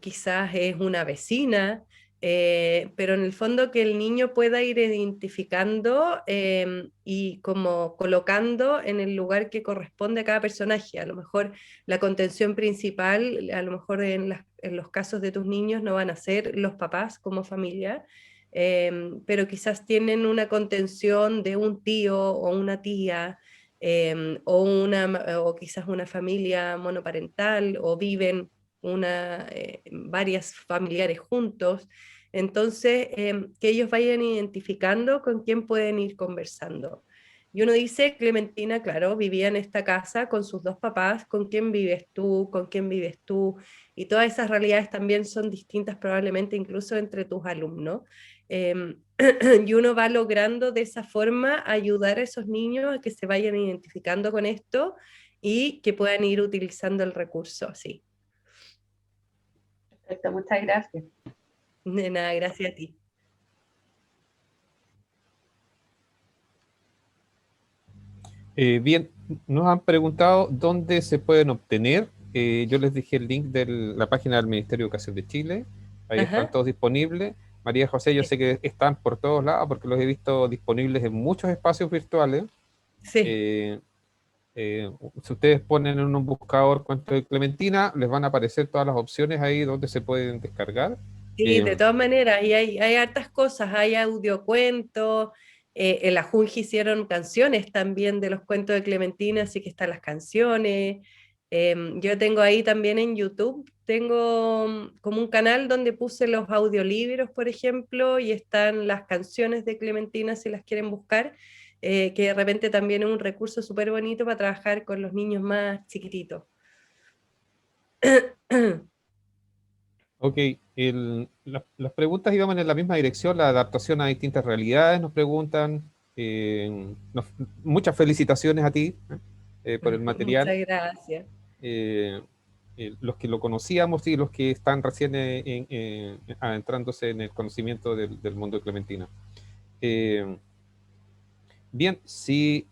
quizás es una vecina, pero en el fondo que el niño pueda ir identificando y como colocando en el lugar que corresponde a cada personaje. A lo mejor la contención principal, a lo mejor en los casos de tus niños no van a ser los papás como familia, pero quizás tienen una contención de un tío o una tía, o quizás una familia monoparental, o viven varias familiares juntos. Entonces, que ellos vayan identificando con quién pueden ir conversando. Y uno dice, Clementina, claro, vivía en esta casa con sus dos papás, ¿con quién vives tú? ¿Con quién vives tú? Y todas esas realidades también son distintas probablemente incluso entre tus alumnos. Y uno va logrando de esa forma ayudar a esos niños a que se vayan identificando con esto y que puedan ir utilizando el recurso, sí. Perfecto, muchas gracias. De nada, gracias a ti. Bien, nos han preguntado dónde se pueden obtener. Yo les dije el link de la página del Ministerio de Educación de Chile. Ahí están todos disponibles. María José, yo sé que están por todos lados porque los he visto disponibles en muchos espacios virtuales. Sí. Si ustedes ponen en un buscador cuento de Clementina, les van a aparecer todas las opciones ahí donde se pueden descargar. Sí, de todas maneras, y hay hartas cosas, hay audiocuentos, en la Junji hicieron canciones también de los cuentos de Clementina, así que están las canciones. Yo tengo ahí también en YouTube, tengo como un canal donde puse los audiolibros, por ejemplo, y están las canciones de Clementina si las quieren buscar, que de repente también es un recurso súper bonito para trabajar con los niños más chiquititos. Ok, las preguntas iban en la misma dirección, la adaptación a distintas realidades, nos preguntan. Muchas felicitaciones a ti por el material. Muchas gracias. Los que lo conocíamos y los que están recién adentrándose en el conocimiento del mundo de Clementina. Bien, si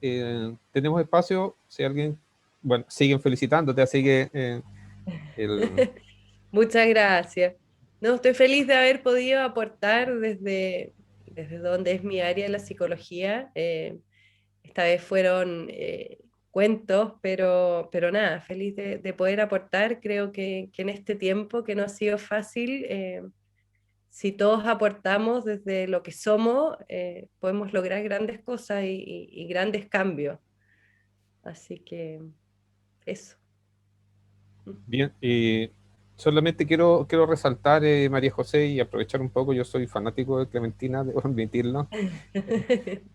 tenemos espacio, si alguien, bueno, siguen felicitándote, así que Muchas gracias. No, estoy feliz de haber podido aportar desde donde es mi área de la psicología. Esta vez fueron cuentos, pero nada, feliz de poder aportar. Creo que en este tiempo que no ha sido fácil, si todos aportamos desde lo que somos, podemos lograr grandes cosas y grandes cambios. Así que eso. bien, solamente quiero resaltar, María José, y aprovechar un poco, yo soy fanático de Clementina, debo admitirlo.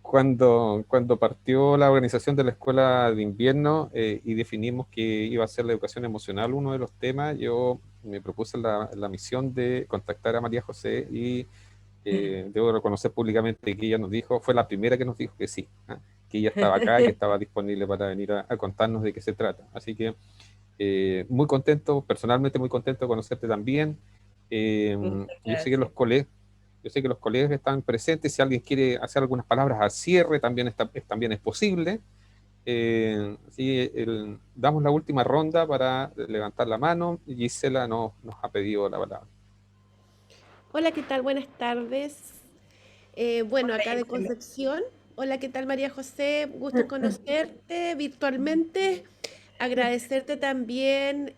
Cuando partió la organización de la escuela de invierno y definimos que iba a ser la educación emocional uno de los temas, yo me propuse la misión de contactar a María José y debo reconocer públicamente que ella nos dijo, fue la primera que nos dijo que sí, que ella estaba acá y que estaba disponible para venir a contarnos de qué se trata. Así que muy contento, personalmente muy contento de conocerte también. Yo sé que los colegas están presentes. Si alguien quiere hacer algunas palabras al cierre, también es posible. Así damos la última ronda para levantar la mano. Gisela nos ha pedido la palabra. Hola, ¿qué tal? Buenas tardes. Bueno, acá de Gisela. Concepción. Hola, ¿qué tal, María José? Gusto en conocerte virtualmente. Agradecerte también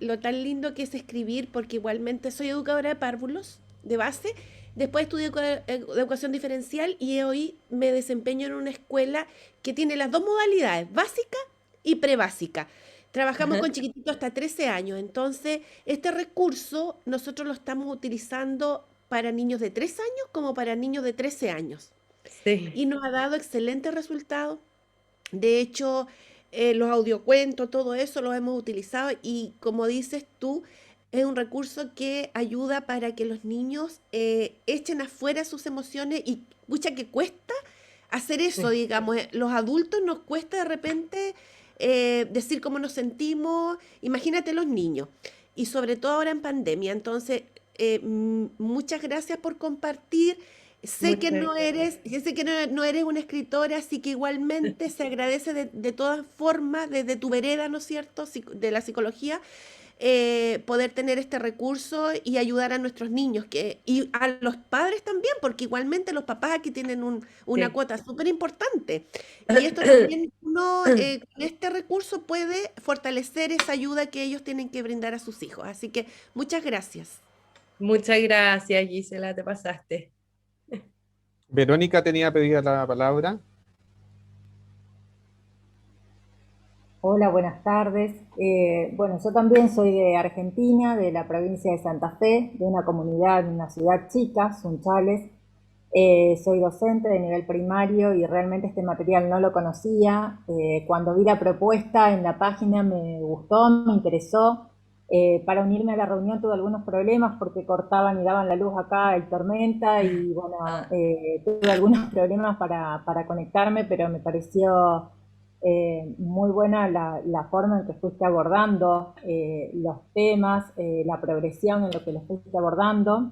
lo tan lindo que es escribir, porque igualmente soy educadora de párvulos de base. Después estudié educación diferencial y hoy me desempeño en una escuela que tiene las dos modalidades, básica y prebásica. Trabajamos con chiquititos hasta 13 años, entonces este recurso nosotros lo estamos utilizando para niños de 3 años como para niños de 13 años. Sí. Y nos ha dado excelentes resultados. De hecho, los audiocuentos, todo eso lo hemos utilizado y como dices tú, es un recurso que ayuda para que los niños echen afuera sus emociones y mucha que cuesta hacer eso, Sí. digamos. Los adultos nos cuesta de repente decir cómo nos sentimos, imagínate los niños, y sobre todo ahora en pandemia. Entonces, muchas gracias por compartir. Sé que Muchas no gracias. eres, yo sé que no eres una escritora, así que igualmente se agradece de todas formas, desde tu vereda, ¿no es cierto?, de la psicología, poder tener este recurso y ayudar a nuestros niños y a los padres también, porque igualmente los papás aquí tienen una Sí. cuota súper importante. Y esto también uno con este recurso puede fortalecer esa ayuda que ellos tienen que brindar a sus hijos. Así que muchas gracias. Muchas gracias, Gisela, te pasaste. Verónica tenía pedida la palabra. Hola, buenas tardes. Bueno, yo también soy de Argentina, de la provincia de Santa Fe, de una comunidad, de una ciudad chica, Sunchales. Soy docente de nivel primario y realmente este material no lo conocía. Cuando vi la propuesta en la página me gustó, me interesó. Para unirme a la reunión tuve algunos problemas porque cortaban y daban la luz acá, hay tormenta y bueno, tuve algunos problemas para conectarme, pero me pareció muy buena la forma en que fuiste abordando los temas, la progresión en lo que los fuiste abordando.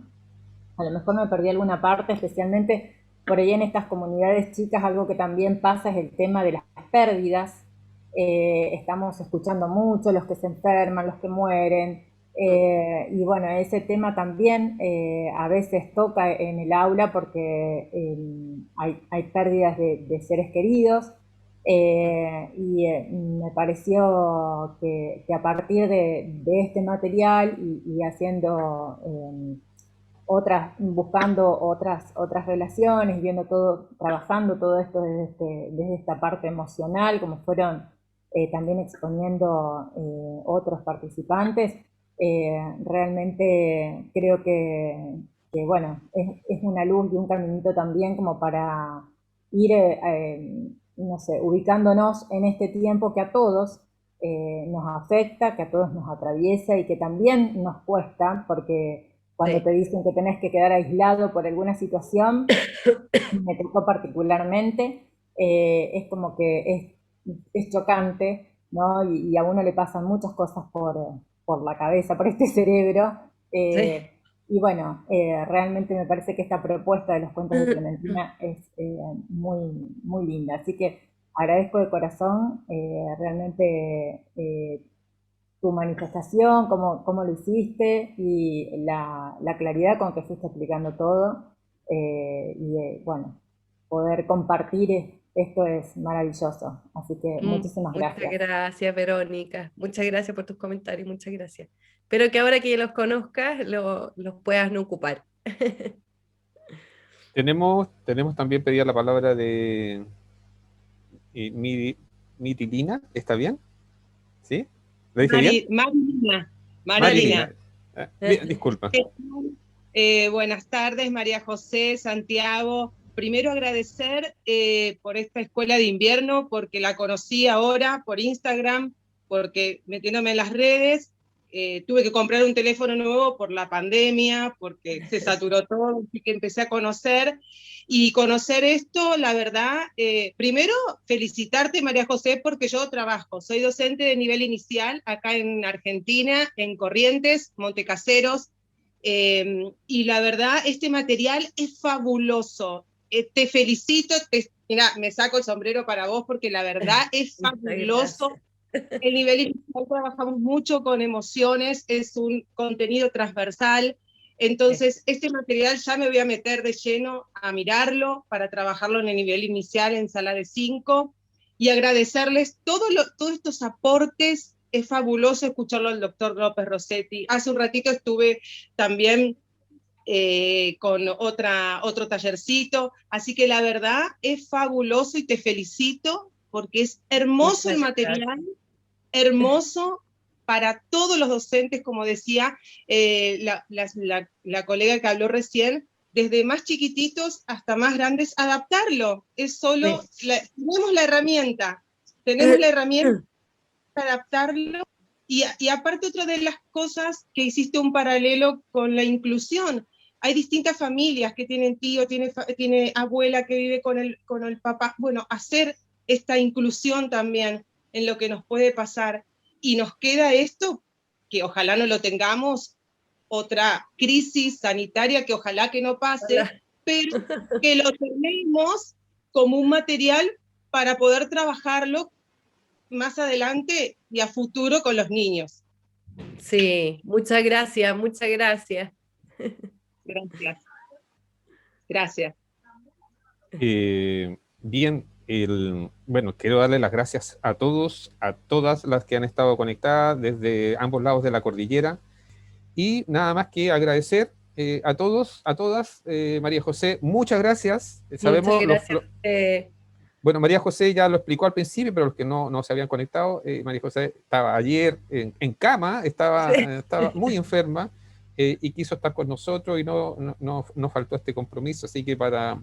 A lo mejor me perdí alguna parte, especialmente por ahí en estas comunidades chicas, algo que también pasa es el tema de las pérdidas. Estamos escuchando mucho los que se enferman, los que mueren, y bueno, ese tema también a veces toca en el aula porque hay pérdidas de seres queridos. Me pareció que a partir de este material y haciendo buscando otras relaciones, viendo todo, trabajando todo esto desde esta parte emocional, como fueron también exponiendo otros participantes, realmente creo que bueno, es una luz y un caminito también como para ir, no sé, ubicándonos en este tiempo que a todos nos afecta, que a todos nos atraviesa y que también nos cuesta, porque cuando te dicen que tenés que quedar aislado por alguna situación, me tocó particularmente, es como que es chocante, ¿no? Y a uno le pasan muchas cosas por la cabeza, por este cerebro. Sí. Y bueno, realmente me parece que esta propuesta de los cuentos de Clementina es muy, muy linda. Así que agradezco de corazón realmente tu manifestación, cómo lo hiciste y la claridad con que fuiste explicando todo. Bueno, poder compartir esto es maravilloso. Así que muchísimas Muchas gracias. gracias, Verónica. Muchas gracias por tus comentarios, muchas gracias. Espero que ahora que ya los conozcas, los puedas no ocupar. Tenemos también pedida la palabra de Mitilina, ¿está bien? ¿Sí? ¿Lo dije bien? Marilina. Marilina. Disculpa. Buenas tardes, María José, Santiago. Primero agradecer por esta escuela de invierno, porque la conocí ahora por Instagram, porque metiéndome en las redes, tuve que comprar un teléfono nuevo por la pandemia, porque se saturó todo, así que empecé a conocer. Y conocer esto, la verdad, primero felicitarte, María José, porque yo soy docente de nivel inicial acá en Argentina, en Corrientes, Montecaseros, y la verdad, este material es fabuloso. Te felicito, mira, me saco el sombrero para vos porque la verdad es fabuloso. El nivel inicial trabajamos mucho con emociones, es un contenido transversal. Entonces, este material ya me voy a meter de lleno a mirarlo para trabajarlo en el nivel inicial en sala de 5 y agradecerles todos estos aportes. Es fabuloso escucharlo al doctor López Rossetti. Hace un ratito estuve también con otro tallercito, así que la verdad es fabuloso y te felicito porque es hermoso el material, hermoso para todos los docentes, como decía la colega que habló recién, desde más chiquititos hasta más grandes, adaptarlo. Es solo, tenemos la herramienta, tenemos la herramienta para adaptarlo. Y aparte, otra de las cosas que hiciste un paralelo con la inclusión. Hay distintas familias que tienen tío, tiene abuela que vive con el papá. Bueno, hacer esta inclusión también en lo que nos puede pasar. Y nos queda esto, que ojalá no lo tengamos, otra crisis sanitaria que ojalá que no pase, Hola. pero que lo tenemos como un material para poder trabajarlo más adelante y a futuro con los niños. Sí, muchas gracias, muchas gracias. Gracias. Gracias. Bien, bueno, quiero darle las gracias a todos, a todas las que han estado conectadas desde ambos lados de la cordillera. Y nada más que agradecer a todos, a todas. María José, muchas gracias. Sabemos, Muchas gracias. bueno, María José ya lo explicó al principio, pero los que no se habían conectado, María José estaba ayer en cama, estaba muy enferma y quiso estar con nosotros y no faltó este compromiso. Así que para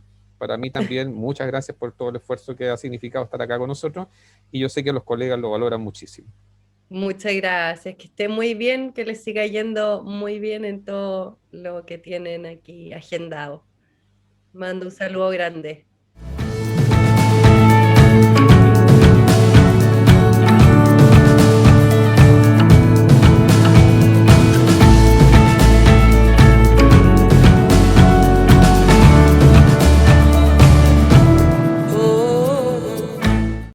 mí también, muchas gracias por todo el esfuerzo que ha significado estar acá con nosotros y yo sé que los colegas lo valoran muchísimo. Muchas gracias, que esté muy bien, que les siga yendo muy bien en todo lo que tienen aquí agendado. Mando un saludo grande.